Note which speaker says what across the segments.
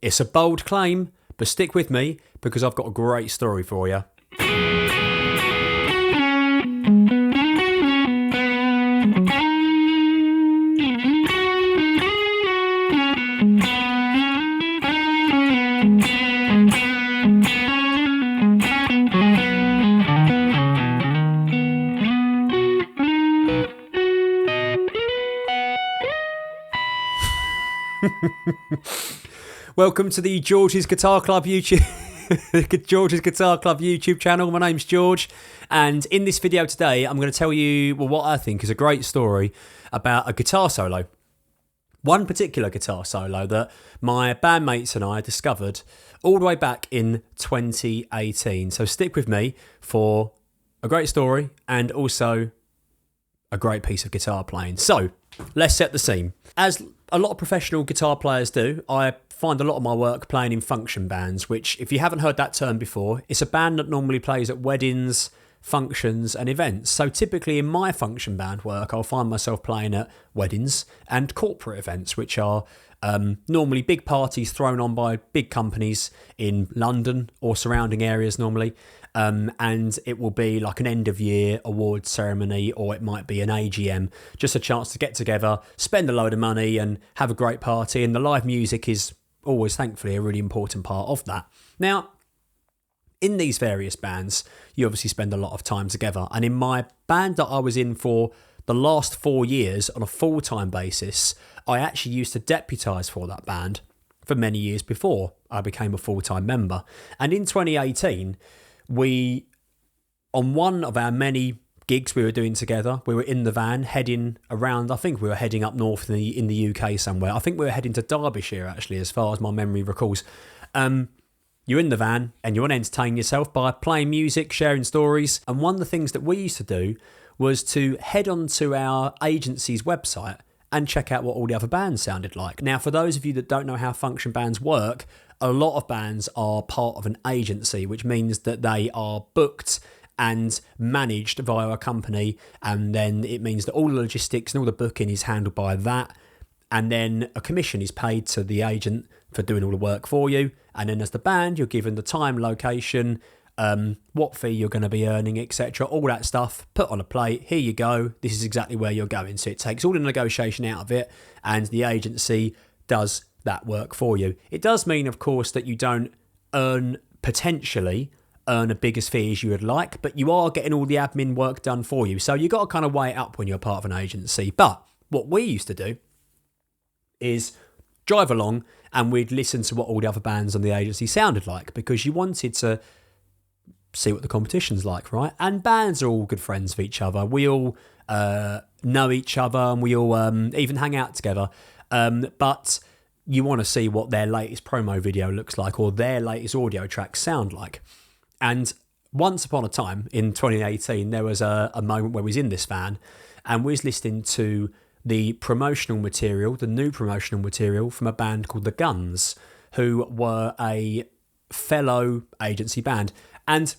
Speaker 1: It's a bold claim, but stick with me because I've got a great story for you. Welcome to the George's Guitar Club YouTube George's Guitar Club YouTube channel. My name's George, and in this video today I'm going to tell you what I think is a great story about a guitar solo. One particular guitar solo that my bandmates and I discovered all the way back in 2018. So stick with me for a great story and also a great piece of guitar playing. So let's set the scene. As a lot of professional guitar players do, I find a lot of my work playing in function bands, which, if you haven't heard that term before, it's a band that normally plays at weddings, functions and events. So typically in my function band work, I'll find myself playing at weddings and corporate events, which are normally big parties thrown on by big companies in London or surrounding areas normally. And it will be like an end of year awards ceremony, or it might be an AGM, just a chance to get together, spend a load of money and have a great party. And the live music is always, thankfully, a really important part of that. Now, in these various bands, you obviously spend a lot of time together. And in my band that I was in for the last 4 years on a full-time basis, I actually used to deputise for that band for many years before I became a full-time member. And in 2018, we, on one of our many gigs we were doing together, we were in the van heading around. I think we were heading up north in the UK somewhere. I think we were heading to Derbyshire, actually, as far as my memory recalls. You're in the van and you want to entertain yourself by playing music, sharing stories. And one of the things that we used to do was to head on to our agency's website and check out what all the other bands sounded like. Now, for those of you that don't know how function bands work, a lot of bands are part of an agency, which means that they are booked and managed via a company, and then it means that all the logistics and all the booking is handled by that, and then a commission is paid to the agent for doing all the work for you, and then as the band you're given the time, location, what fee you're going to be earning, etc. All that stuff put on a plate. Here you go, this is exactly where you're going. So it takes all the negotiation out of it, and the agency does that work for you. It does mean, of course, that you don't potentially earn a bigger fee as you would like, but you are getting all the admin work done for you. So you got to kind of weigh it up when you're part of an agency. But what we used to do is drive along and we'd listen to what all the other bands on the agency sounded like, because you wanted to see what the competition's like, right? And bands are all good friends of each other. We all know each other, and we all even hang out together. But you want to see what their latest promo video looks like, or their latest audio tracks sound like. And once upon a time in 2018, there was a moment where we was in this van and we was listening to the promotional material, the new promotional material from a band called The Guns, who were a fellow agency band. And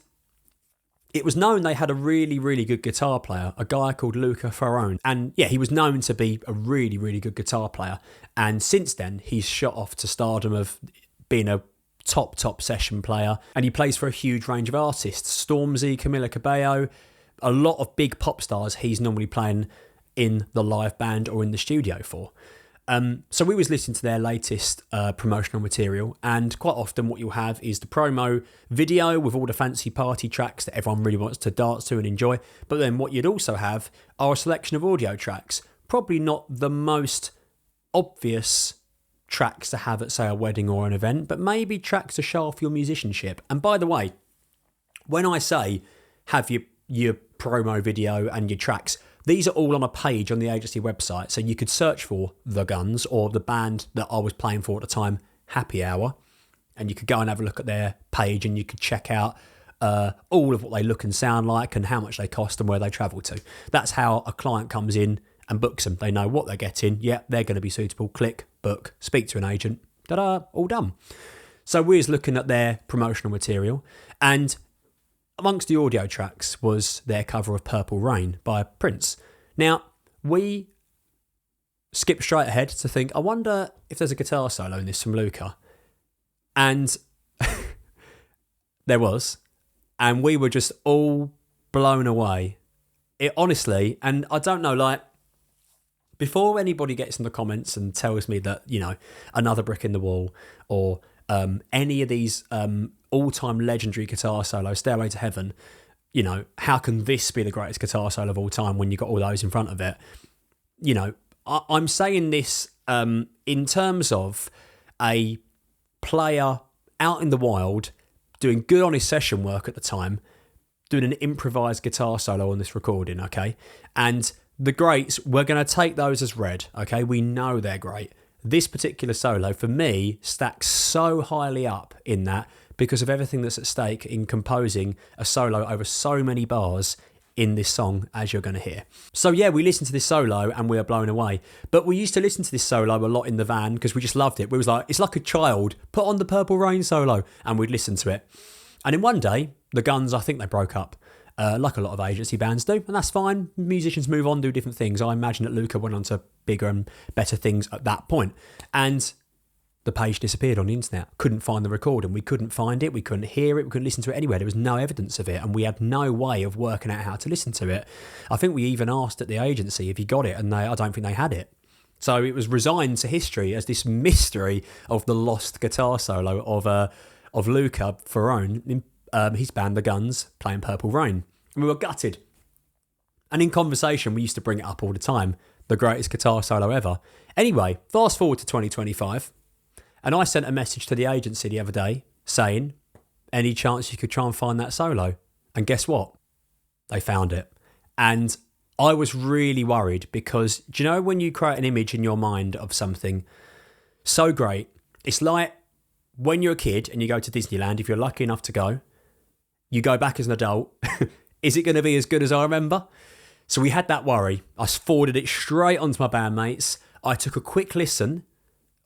Speaker 1: it was known they had a really, really good guitar player, a guy called Luca Faraone. And yeah, he was known to be a really, really good guitar player. And since then, he's shot off to stardom of being a top session player. And he plays for a huge range of artists. Stormzy, Camila Cabello, a lot of big pop stars he's normally playing in the live band or in the studio for. So we was listening to their latest promotional material, and quite often what you'll have is the promo video with all the fancy party tracks that everyone really wants to dance to and enjoy. But then what you'd also have are a selection of audio tracks, probably not the most obvious tracks to have at, say, a wedding or an event, but maybe tracks to show off your musicianship. And by the way, when I say have your promo video and your tracks, these are all on a page on the agency website, so you could search for The Guns or the band that I was playing for at the time, Happy Hour, and you could go and have a look at their page and you could check out all of what they look and sound like and how much they cost and where they travel to. That's how a client comes in and books them. They know what they're getting. Yeah, they're going to be suitable. Click, book, speak to an agent. Ta-da, all done. So we was looking at their promotional material, and amongst the audio tracks was their cover of Purple Rain by Prince. Now, we skipped straight ahead to think, I wonder if there's a guitar solo in this from Luca. And there was. And we were just all blown away. It honestly, and I don't know, like, before anybody gets in the comments and tells me that, you know, Another Brick in the Wall or any of these all-time legendary guitar solos, Stairway to Heaven, you know, how can this be the greatest guitar solo of all time when you've got all those in front of it? You know, I'm saying this in terms of a player out in the wild, doing good honest session work at the time, doing an improvised guitar solo on this recording, okay? And the greats, we're going to take those as read, okay? We know they're great. This particular solo, for me, stacks so highly up in that because of everything that's at stake in composing a solo over so many bars in this song, as you're going to hear. So yeah, we listened to this solo and we were blown away. But we used to listen to this solo a lot in the van because we just loved it. We was like, it's like a child, put on the Purple Rain solo, and we'd listen to it. And then one day, the Guns, I think they broke up, like a lot of agency bands do, and that's fine. Musicians move on, do different things. I imagine that Luca went on to bigger and better things at that point. And the page disappeared on the internet. Couldn't find the recording. We couldn't find it. We couldn't hear it. We couldn't listen to it anywhere. There was no evidence of it, and we had no way of working out how to listen to it. I think we even asked at the agency if he got it, and I don't think they had it. So it was resigned to history as this mystery of the lost guitar solo of Luca Faraone, his band The Guns, playing Purple Rain. And we were gutted. And in conversation, we used to bring it up all the time. The greatest guitar solo ever. Anyway, fast forward to 2025. And I sent a message to the agency the other day saying, any chance you could try and find that solo? And guess what? They found it. And I was really worried because, do you know when you create an image in your mind of something so great? It's like when you're a kid and you go to Disneyland, if you're lucky enough to go, you go back as an adult. Is it going to be as good as I remember? So we had that worry. I forwarded it straight onto my bandmates. I took a quick listen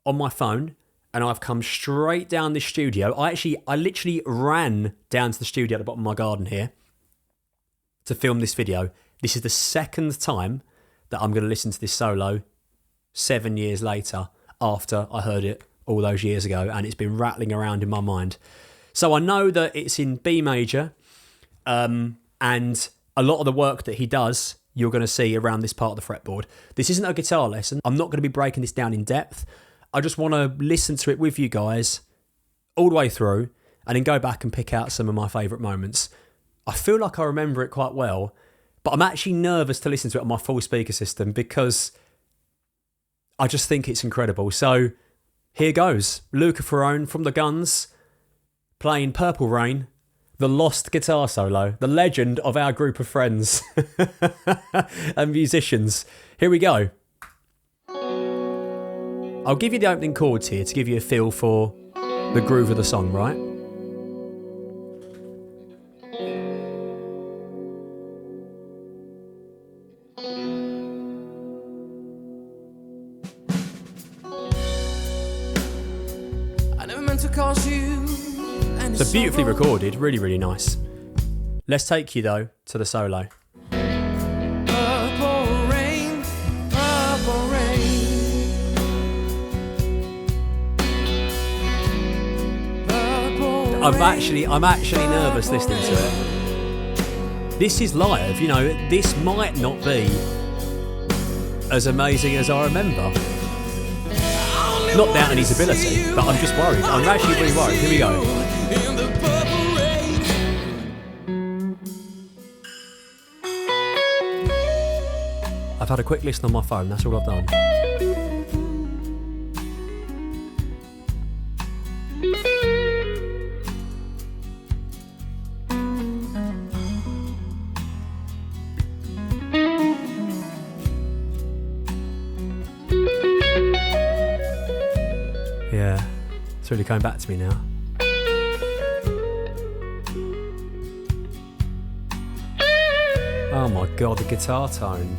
Speaker 1: on my phone and I've come straight down this studio. I literally ran down to the studio at the bottom of my garden here to film this video. This is the second time that I'm going to listen to this solo 7 years later after I heard it all those years ago, and it's been rattling around in my mind. So I know that it's in B major, and a lot of the work that he does, you're going to see around this part of the fretboard. This isn't a guitar lesson. I'm not going to be breaking this down in depth. I just want to listen to it with you guys all the way through and then go back and pick out some of my favourite moments. I feel like I remember it quite well, but I'm actually nervous to listen to it on my full speaker system because I just think it's incredible. So here goes. Luca Faraone from The Guns playing Purple Rain, the lost guitar solo, the legend of our group of friends and musicians. Here we go. I'll give you the opening chords here to give you a feel for the groove of the song, right?
Speaker 2: I never meant to cause you.
Speaker 1: So beautifully recorded, really, really nice. Let's take you though to the solo.
Speaker 2: Purple rain, purple rain. Purple
Speaker 1: I'm actually nervous listening to it. This is live, you know, this might not be as amazing as I remember. Not doubting his ability, but I'm just worried. I'm actually really worried. Here we go.
Speaker 2: in the purple rain.
Speaker 1: I've had a quick listen on my phone, that's all I've done. Yeah, it's really coming back to me now. Oh my god, the guitar tone.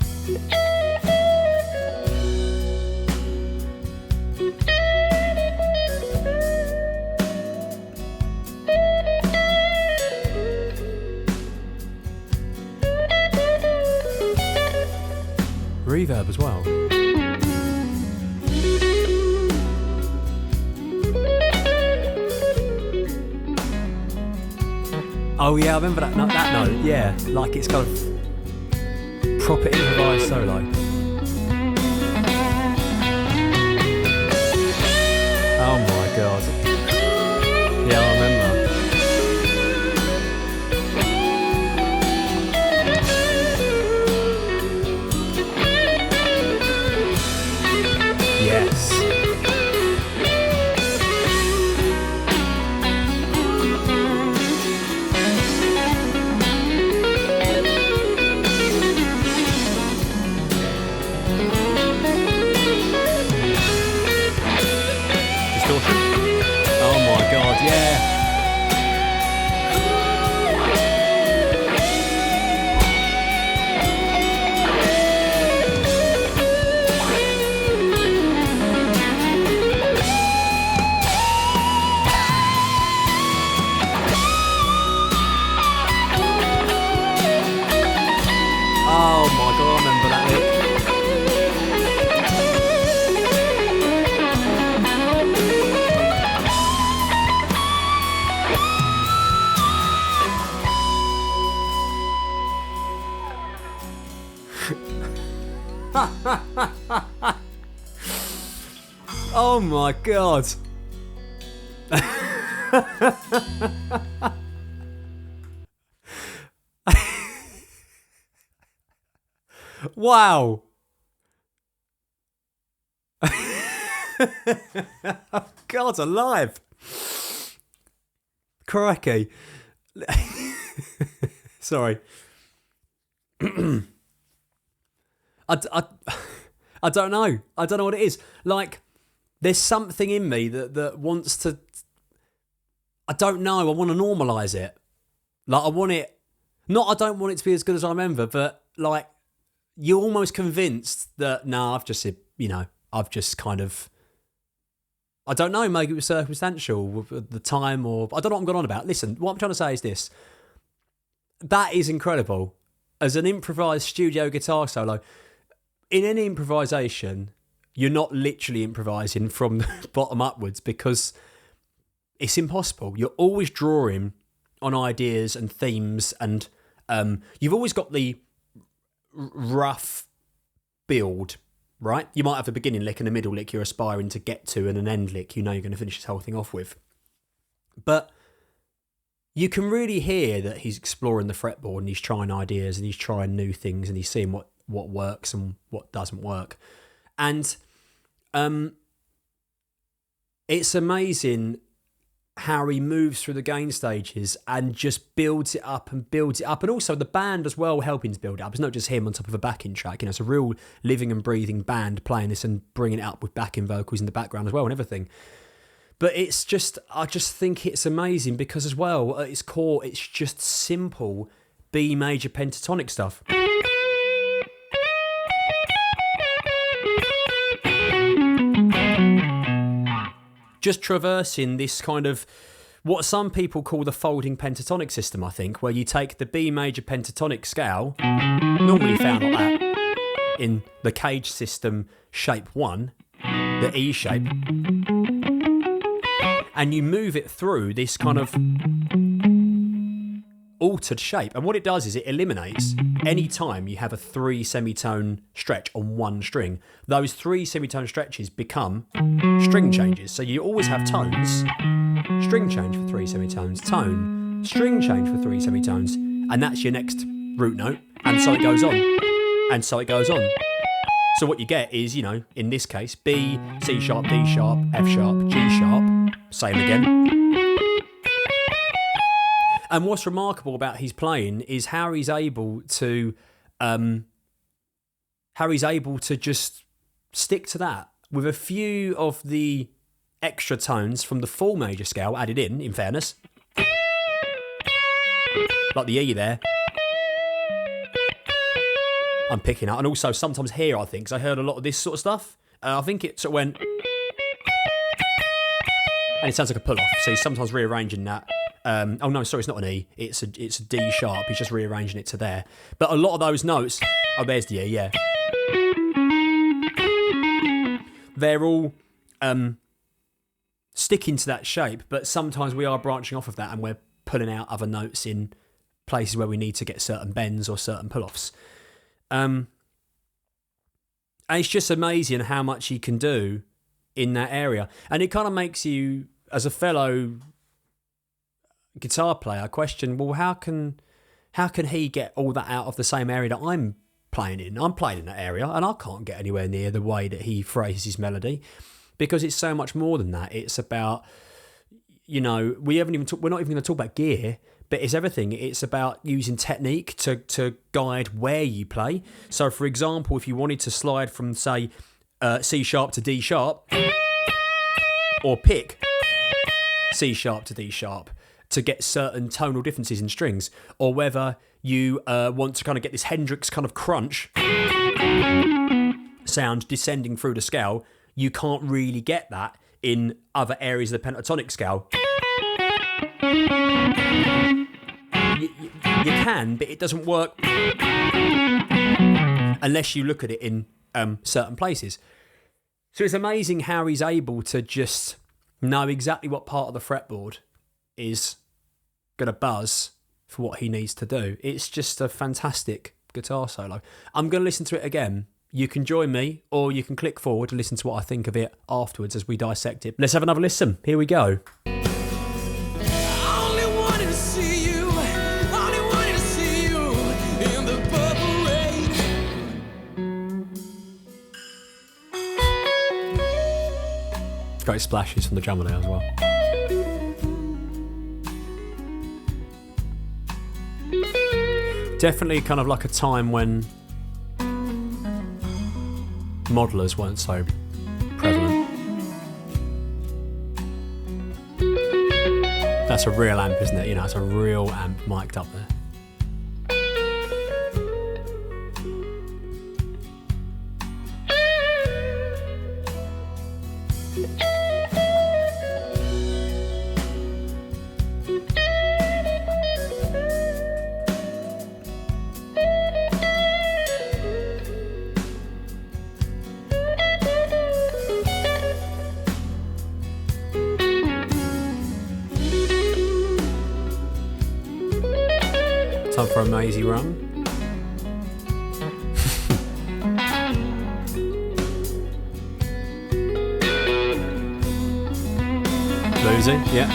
Speaker 1: Reverb as well. Oh yeah, I remember that note. Yeah, like it's kind of proper improvised solo. Oh my god. Yeah, I remember. Yes. Distortion. Oh my god, yeah. Oh my god, I remember that lick. Oh my god. Wow. God alive. Crikey. Sorry. I don't know. I don't know what it is. Like, there's something in me that wants to... I don't know. I want to normalise it. Like, I want it... Not I don't want it to be as good as I remember, but, like, you're almost convinced that, I've just kind of... I don't know, maybe it was circumstantial with the time, or... I don't know what I'm going on about. Listen, what I'm trying to say is this. That is incredible. As an improvised studio guitar solo, in any improvisation, you're not literally improvising from the bottom upwards because it's impossible. You're always drawing on ideas and themes, and you've always got the rough build, right? You might have a beginning lick and a middle lick you're aspiring to get to, and an end lick you know you're going to finish this whole thing off with. But you can really hear that he's exploring the fretboard and he's trying ideas and he's trying new things and he's seeing what works and what doesn't work. And it's amazing how he moves through the gain stages and just builds it up and builds it up. And also the band as well helping to build it up. It's not just him on top of a backing track. It's a real living and breathing band playing this and bringing it up with backing vocals in the background as well and everything. But it's just, I just think it's amazing because as well, at its core, it's just simple B major pentatonic stuff. Just traversing this kind of what some people call the folding pentatonic system, I think, where you take the B major pentatonic scale, normally found like that, in the cage system shape 1, the E shape, and you move it through this kind of altered shape. And what it does is it eliminates any time you have a 3 semitone stretch on one string. Those 3 semitone stretches become string changes. So you always have tones, string change for 3 semitones, tone, string change for 3 semitones, and that's your next root note. And so it goes on. And so it goes on. So what you get is, in this case, B, C sharp, D sharp, F sharp, G sharp, same again. And what's remarkable about his playing is how he's able to just stick to that with a few of the extra tones from the full major scale added in fairness. Like the E there. I'm picking up. And also sometimes here, I think, because I heard a lot of this sort of stuff. I think it sort of went... And it sounds like a pull-off. So he's sometimes rearranging that. Oh no, sorry, it's not an E. It's a D sharp. He's just rearranging it to there. But a lot of those notes... Oh, there's the E, yeah. They're all sticking to that shape, but sometimes we are branching off of that and we're pulling out other notes in places where we need to get certain bends or certain pull-offs. And it's just amazing how much he can do in that area. And it kind of makes you, as a fellow guitar player, question, well, how can he get all that out of the same area that I'm playing in? I'm playing in that area and I can't get anywhere near the way that he phrases his melody, because it's so much more than that. It's about, we're not even going to talk about gear, but it's everything. It's about using technique to guide where you play. So, for example, if you wanted to slide from, say, C sharp to D sharp, or pick C sharp to D sharp to get certain tonal differences in strings, or whether you want to kind of get this Hendrix kind of crunch sound descending through the scale, you can't really get that in other areas of the pentatonic scale. You can, but it doesn't work unless you look at it in certain places. So it's amazing how he's able to just know exactly what part of the fretboard is going to buzz for what he needs to do. It's just a fantastic guitar solo. I'm going to listen to it again. You can join me, or you can click forward to listen to what I think of it afterwards as we dissect it. Let's have another listen. Here we go.
Speaker 2: I only wanted to see you. I only wanted to see you in the purple rain.
Speaker 1: Great splashes from the drummer there as well. Definitely kind of like a time when modelers weren't so prevalent. That's a real amp, isn't it? It's a real amp mic'd up there. Time for a mazy run. Bluesy, yeah.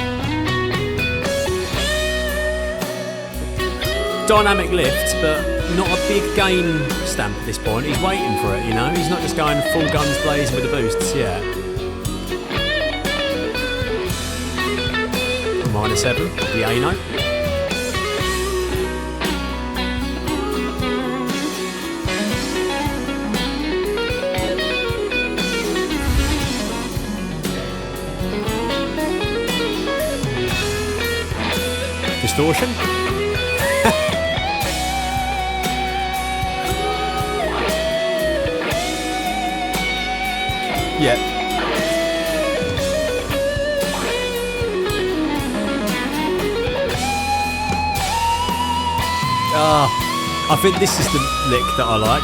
Speaker 1: Dynamic lift, but not a big gain stamp at this point. He's waiting for it, He's not just going full guns blazing with the boosts, yeah. Minor 7, the A note. Distortion. Yeah. I think this is the lick that I like.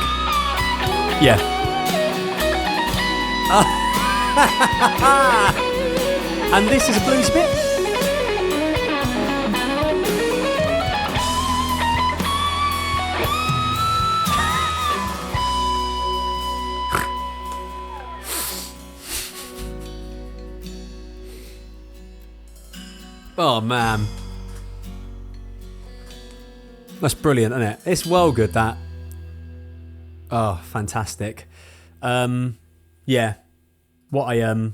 Speaker 1: Yeah. And this is a blues bit. Oh man, that's brilliant, isn't it? It's well good, that. Oh, fantastic. Yeah, what a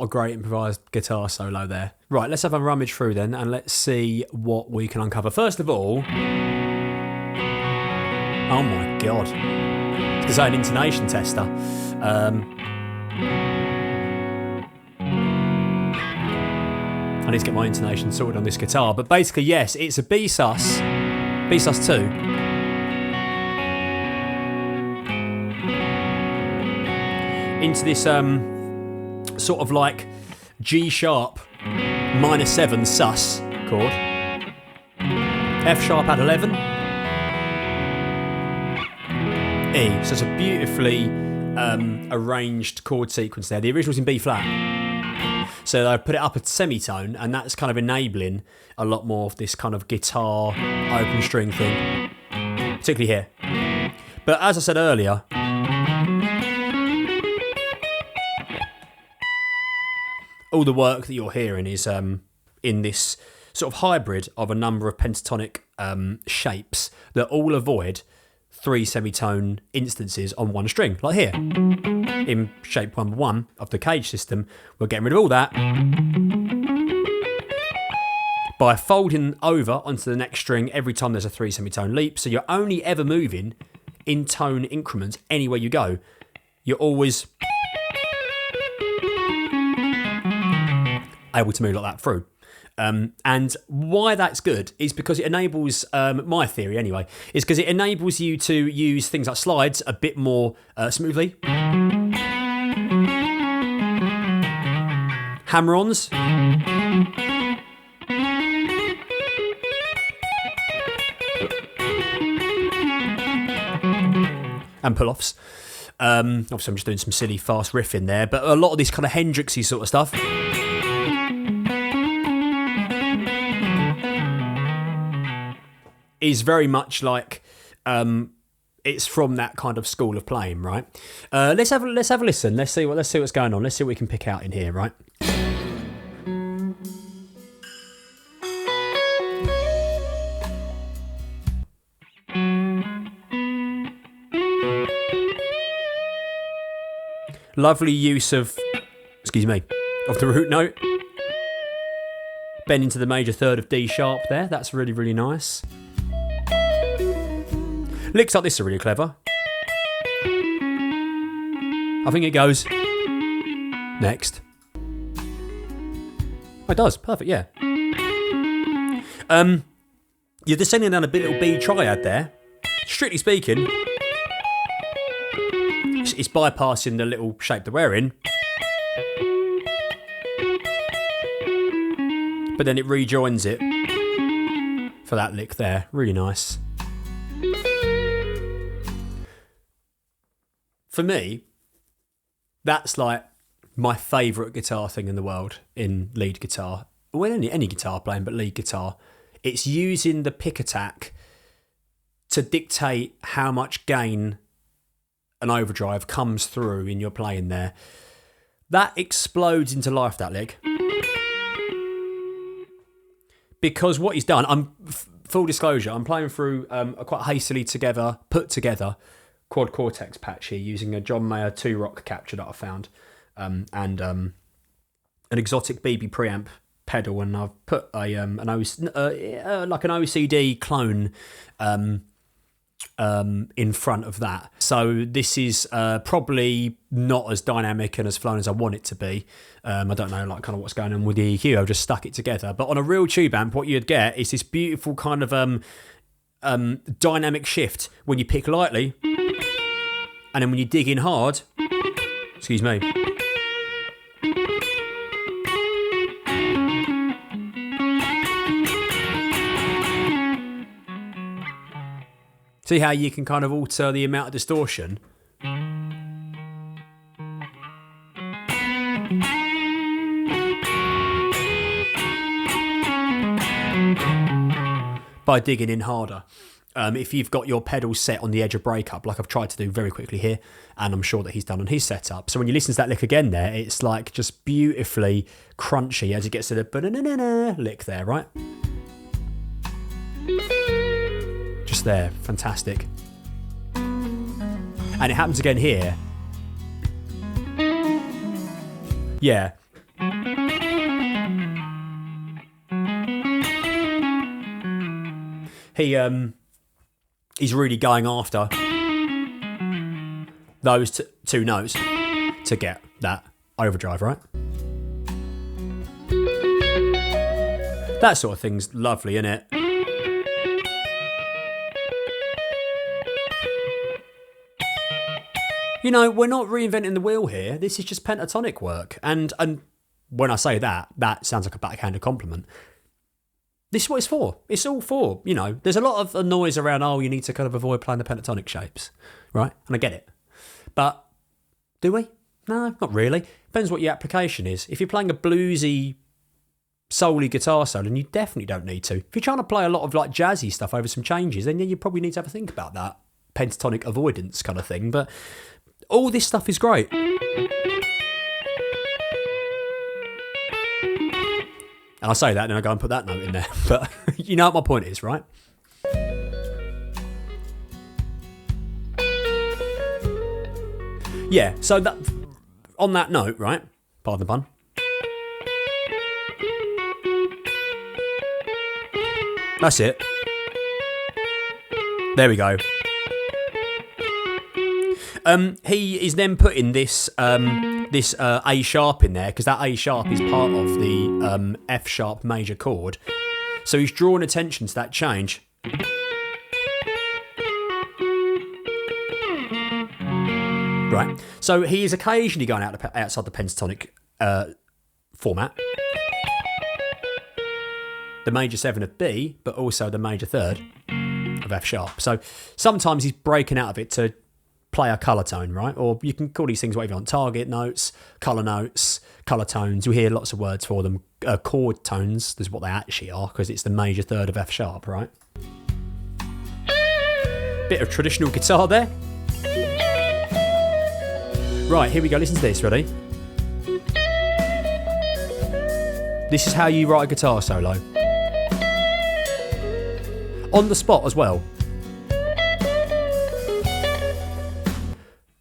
Speaker 1: great improvised guitar solo there. Right, let's have a rummage through then, and let's see what we can uncover. First of all, oh my god, it's an intonation tester. I need to get my intonation sorted on this guitar, but basically, yes, it's a B sus 2. Into this sort of like G sharp minor 7 sus chord. F sharp at 11. E. So it's a beautifully arranged chord sequence there. The original's in B flat. So I put it up a semitone, and that's kind of enabling a lot more of this kind of guitar open string thing, particularly here. But as I said earlier, all the work that you're hearing is in this sort of hybrid of a number of pentatonic shapes that all avoid 3 semitone instances on one string, like here. In shape 1/1 of the cage system, we're getting rid of all that by folding over onto the next string every time there's a 3 semitone leap. So you're only ever moving in tone increments anywhere you go. You're always able to move like that through. And why that's good is because it enables, my theory anyway, is because it enables you to use things like slides a bit more smoothly. Hammer-ons. And pull-offs. Obviously I'm just doing some silly fast riffing there, but a lot of this kind of Hendrixy sort of stuff is very much like it's from that kind of school of playing, right? Let's have a listen. Let's see what's going on. Let's see what we can pick out in here, right? Lovely use of the root note. Bend into the major third of D sharp there. That's really, really nice. Licks like this are really clever. I think it goes next. Oh, it does. Perfect, yeah. You're descending down a little B triad there. Strictly speaking, it's bypassing the little shape that we're in. But then it rejoins it for that lick there. Really nice. For me, that's like my favourite guitar thing in the world in lead guitar. Well, any guitar playing, but lead guitar. It's using the pick attack to dictate how much gain an overdrive comes through in your playing there. That explodes into life, that lick. Because what he's done, full disclosure, I'm playing through a quite hastily put together quad cortex patch here using a John Mayer 2-rock capture that I found and an exotic BB preamp pedal, and I've put like an OCD clone in front of that. So this is probably not as dynamic and as flown as I want it to be. I don't know like kind of what's going on with the EQ. I've just stuck it together. But on a real tube amp, what you'd get is this beautiful kind of dynamic shift when you pick lightly, and then when you dig in hard, excuse me, see how you can kind of alter the amount of distortion? By digging in harder. If you've got your pedals set on the edge of breakup, like I've tried to do very quickly here, and I'm sure that he's done on his setup. So when you listen to that lick again there, it's like just beautifully crunchy as it gets to the ba-na-na-na lick there, right? Just there, fantastic. And it happens again here. Yeah. He's really going after those two notes to get that overdrive, right? That sort of thing's lovely, isn't it? You know, we're not reinventing the wheel here. This is just pentatonic work. And when I say that, that sounds like a backhanded compliment. This is what it's for. It's all for, you know, there's a lot of noise around, oh, you need to kind of avoid playing the pentatonic shapes, right? And I get it. But do we? No, not really. Depends what your application is. If you're playing a bluesy, solely guitar solo, then you definitely don't need to. If you're trying to play a lot of like jazzy stuff over some changes, then you probably need to have a think about that pentatonic avoidance kind of thing. But all this stuff is great. And I say that, and then I go and put that note in there. But you know what my point is, right? Yeah, so that on that note, right? Pardon the pun. That's it. There we go. He is then putting this A sharp in there because that A sharp is part of the F sharp major chord. So he's drawing attention to that change. Right. So he is occasionally going outside the pentatonic format. The major 7 of B, but also the major 3rd of F sharp. So sometimes he's breaking out of it to play a colour tone, right? Or you can call these things whatever you want. Target notes, colour tones. You hear lots of words for them. Chord tones, that's what they actually are, because it's the major 3rd of F sharp, right? Bit of traditional guitar there. Right, here we go. Listen to this. Ready? This is how you write a guitar solo. On the spot as well.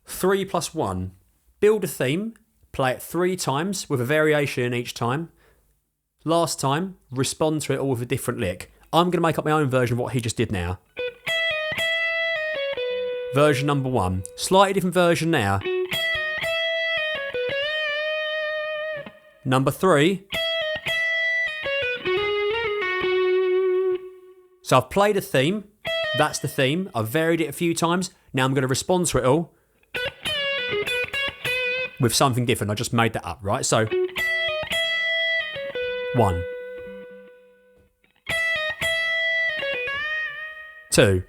Speaker 1: 3 + 1. Build a theme, play it 3 times with a variation in each time. Last time, respond to it all with a different lick. I'm going to make up my own version of what he just did now. Version number 1. Slightly different version now. Number 3. So I've played a theme. That's the theme. I've varied it a few times. Now I'm going to respond to it all with something different. I just made that up, right? So 1, 2,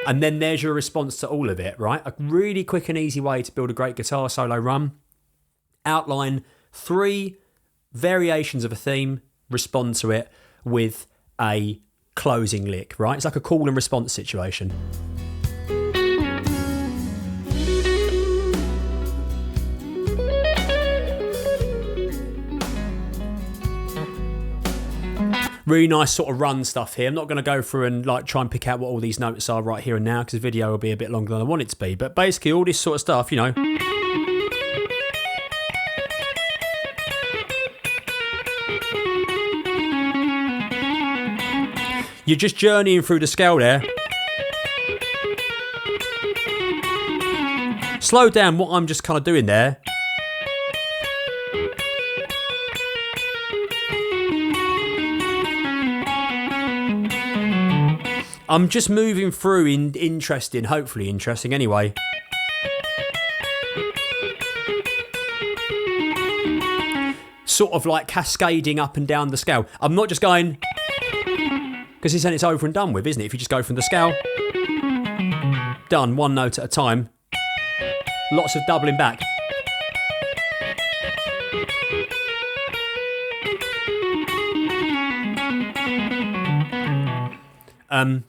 Speaker 1: and then there's your response to all of it, right? A really quick and easy way to build a great guitar solo run. Outline 3 variations of a theme, respond to it with a closing lick, right? It's like a call and response situation. Really nice sort of run stuff here. I'm not going to go through and like try and pick out what all these notes are right here and now because the video will be a bit longer than I want it to be. But basically all this sort of stuff, you know. You're just journeying through the scale there. Slow down what I'm just kind of doing there. I'm just moving through in interesting, hopefully interesting anyway. Sort of like cascading up and down the scale. I'm not just going... Because then it's over and done with, isn't it? If you just go from the scale, done, 1 note at a time. Lots of doubling back.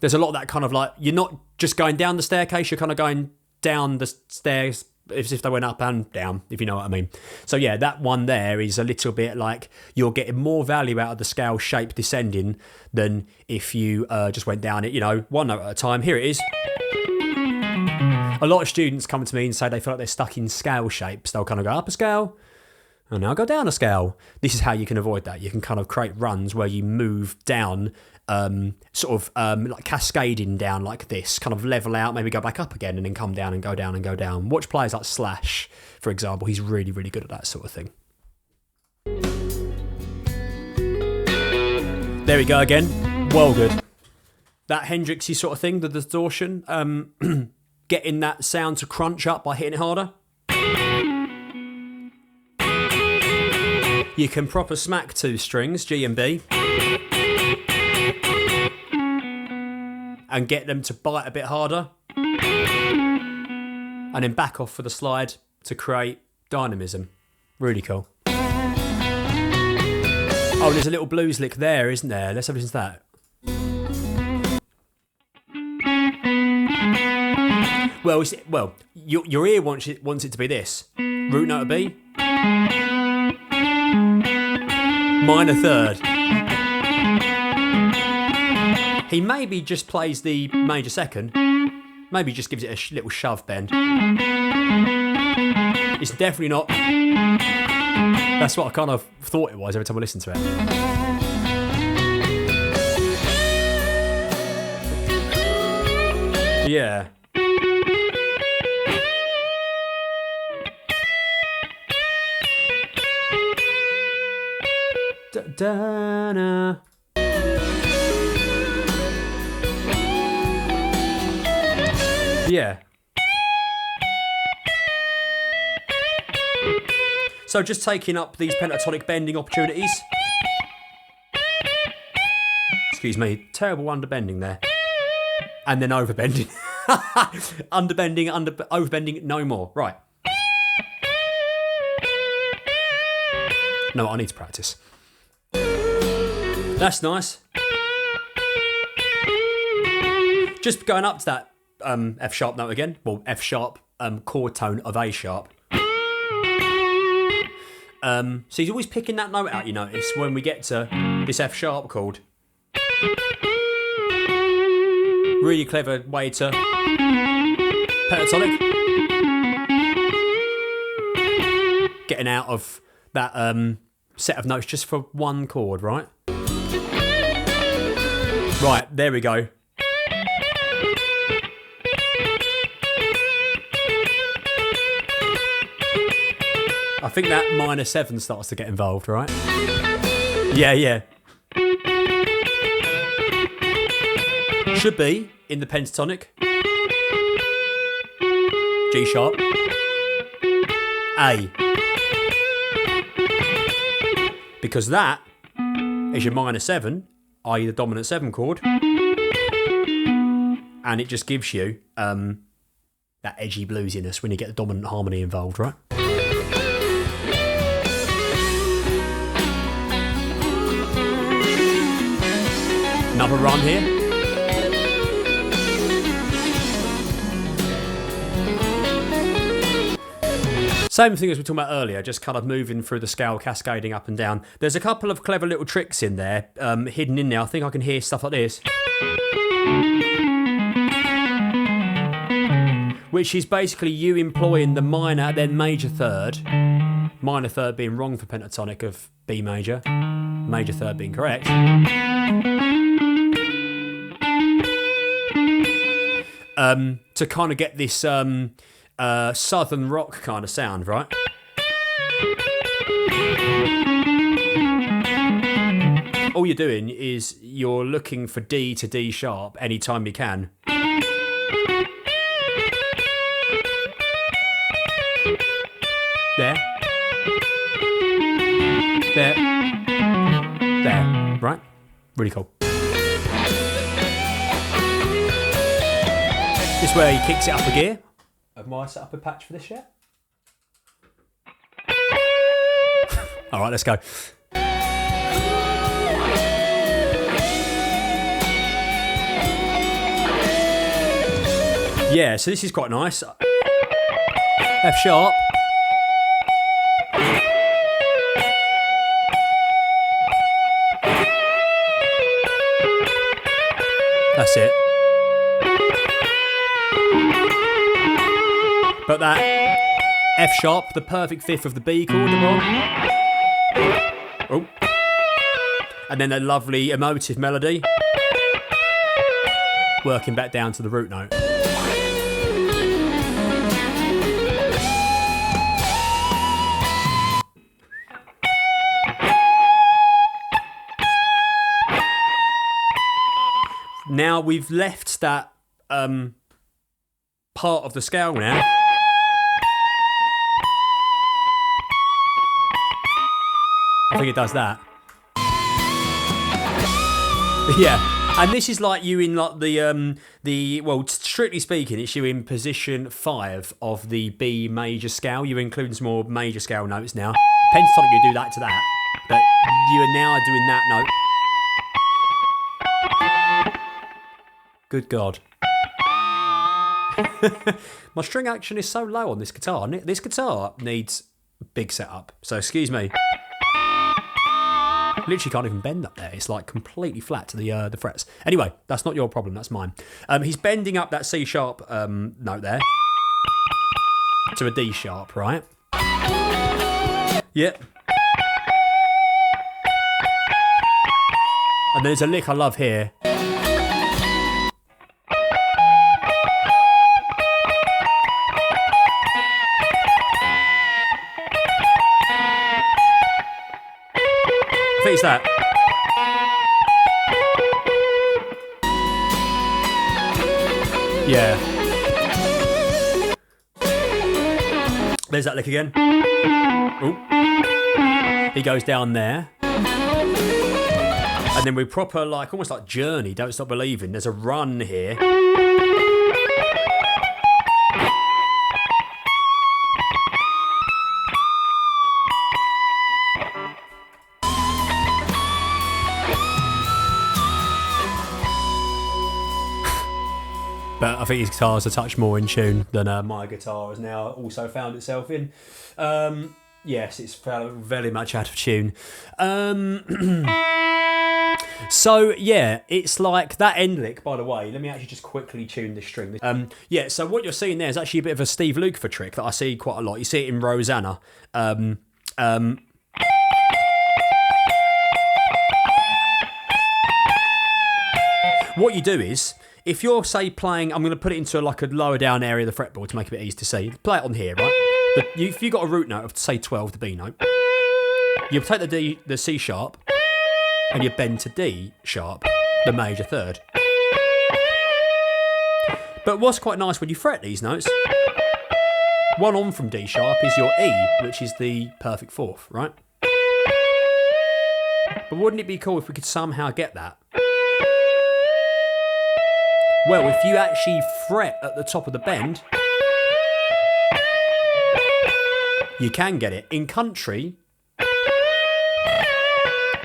Speaker 1: There's a lot of that kind of like, you're not just going down the staircase, you're kind of going down the stairs as if they went up and down, if you know what I mean. So yeah, that one there is a little bit like you're getting more value out of the scale shape descending than if you just went down it, you know, 1 note at a time. Here it is. A lot of students come to me and say they feel like they're stuck in scale shapes. They'll kind of go up a scale and now go down a scale. This is how you can avoid that. You can kind of create runs where you move down like cascading down like this, kind of level out, maybe go back up again and then come down and go down and go down. Watch players like Slash, for example. He's really, really good at that sort of thing. There we go again. Well good. That Hendrixy sort of thing, the distortion, getting that sound to crunch up by hitting it harder. You can proper smack 2 strings, G and B. and get them to bite a bit harder. And then back off for the slide to create dynamism. Really cool. Oh, there's a little blues lick there, isn't there? Let's have a listen to that. Well, your ear wants it to be this. Root note of B. Minor third. He maybe just plays the major second. Maybe just gives it a little shove bend. It's definitely not. That's what I kind of thought it was every time I listened to it. Yeah. Da-da-na. Yeah. So just taking up these pentatonic bending opportunities. Excuse me, terrible underbending there. And then overbending. Overbending, no more. Right. No, I need to practice. That's nice. Just going up to that F sharp note again. Well, F sharp chord tone of A sharp. So he's always picking that note out, you notice, when we get to this F sharp chord. Really clever way to pentatonic. Getting out of that set of notes just for one chord, right? Right, there we go. I think that minor 7 starts to get involved, right? Yeah. Should be in the pentatonic. G sharp. A. Because that is your minor 7, i.e. the dominant 7 chord. And it just gives you that edgy bluesiness when you get the dominant harmony involved, right? Another run here. Same thing as we were talking about earlier, just kind of moving through the scale, cascading up and down. There's a couple of clever little tricks in there, hidden in there. I think I can hear stuff like this. Which is basically you employing the minor, then major third. Minor third being wrong for pentatonic of B major. Major third being correct. To kind of get this southern rock kind of sound, right? All you're doing is you're looking for D to D sharp anytime you can. There. Right? Really cool. This is where he kicks it up a gear. Have I set up a patch for this yet? Alright, let's go. Yeah, so this is quite nice. F sharp. That's it. But that F sharp, the perfect fifth of the B chord, oh. And then a lovely emotive melody, working back down to the root note. Now we've left that part of the scale now. I think it does that. Yeah. And this is like you in like the well, strictly speaking, it's you in position 5 of the B major scale. You're including some more major scale notes now. Pentatonic, you do that to that, but you are now doing that note. Good God. My string action is so low on this guitar. This guitar needs big setup. So excuse me. Literally can't even bend up there. It's like completely flat to the frets. Anyway, that's not your problem. That's mine. He's bending up that C sharp note there to a D sharp, right? Yep. And there's a lick I love here. I think it's that. Yeah. There's that lick again. Ooh. He goes down there. And then we proper, like, almost like Journey, Don't Stop Believing. There's a run here. But I think his guitar's a touch more in tune than my guitar has now also found itself in. Yes, it's very much out of tune. So, yeah, it's like that end lick, by the way. Let me actually just quickly tune this string. Yeah, so what you're seeing there is actually a bit of a Steve Lukather trick that I see quite a lot. You see it in Rosanna. What you do is, if you're, say, playing, I'm going to put it into like a lower down area of the fretboard to make it a bit easy to see. Play it on here, right? If you've got a root note of, say, 12, the B note, you take the C sharp, and you bend to D sharp, the major third. But what's quite nice when you fret these notes, one on from D sharp is your E, which is the perfect fourth, right? But wouldn't it be cool if we could somehow get that? Well, if you actually fret at the top of the bend, you can get it. In country,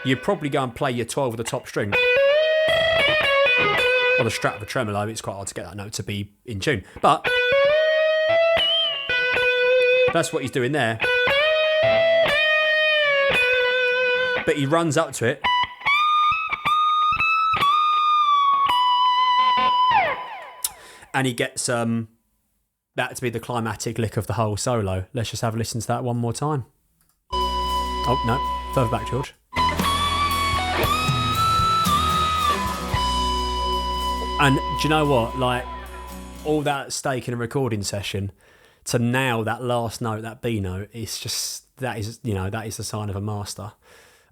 Speaker 1: you'd probably go and play your 12 of the top string. Or the strat of a tremolo, it's quite hard to get that note to be in tune. But that's what he's doing there. But he runs up to it. And he gets that to be the climatic lick of the whole solo. Let's just have a listen to that one more time. Oh, no. Further back, George. And do you know what? Like, all that stake in a recording session to nail that last note, that B note, it's just, that is the sign of a master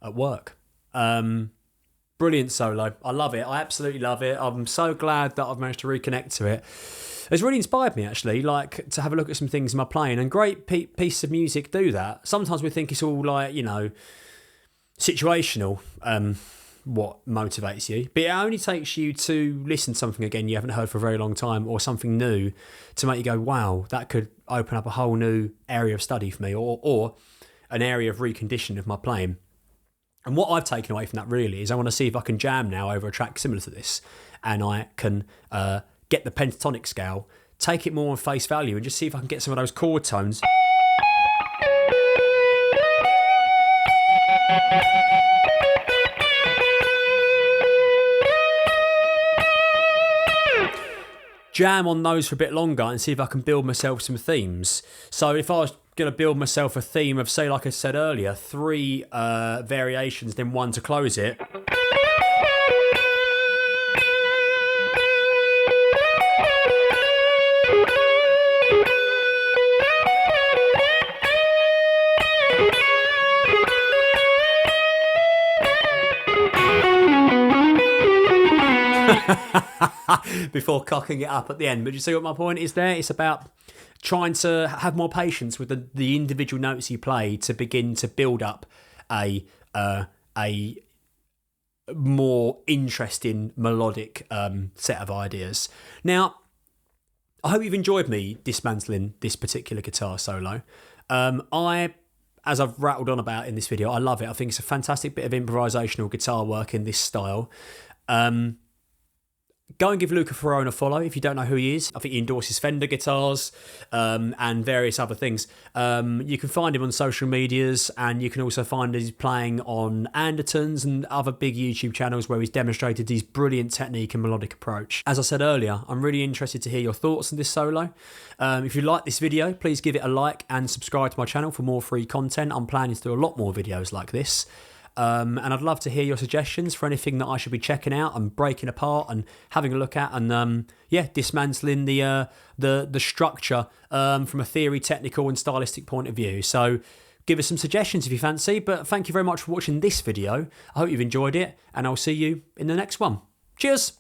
Speaker 1: at work. Brilliant solo. I love it. I absolutely love it. I'm so glad that I've managed to reconnect to it. It's really inspired me, actually, like, to have a look at some things in my playing. And great pieces of music do that. Sometimes we think it's all, like, situational, what motivates you. But it only takes you to listen to something again you haven't heard for a very long time, or something new, to make you go, wow, that could open up a whole new area of study for me, or an area of reconditioning of my playing. And what I've taken away from that really is I want to see if I can jam now over a track similar to this, and I can get the pentatonic scale, take it more on face value, and just see if I can get some of those chord tones. Jam on those for a bit longer and see if I can build myself some themes. So if I was going to build myself a theme of, say, like I said earlier, 3 variations, then 1 to close it. Before cocking it up at the end. But you see what my point is there? It's about trying to have more patience with the individual notes you play to begin to build up a more interesting melodic set of ideas. Now, I hope you've enjoyed me dismantling this particular guitar solo. As I've rattled on about in this video, I love it. I think it's a fantastic bit of improvisational guitar work in this style. Go and give Luca Faraone a follow if you don't know who he is. I think he endorses Fender guitars and various other things. You can find him on social medias, and you can also find he's playing on Andertons and other big YouTube channels where he's demonstrated his brilliant technique and melodic approach. As I said earlier, I'm really interested to hear your thoughts on this solo. If you like this video, please give it a like and subscribe to my channel for more free content. I'm planning to do a lot more videos like this. And I'd love to hear your suggestions for anything that I should be checking out and breaking apart and having a look at, and dismantling the structure from a theory, technical and stylistic point of view. So give us some suggestions if you fancy, but thank you very much for watching this video. I hope you've enjoyed it, and I'll see you in the next one. Cheers!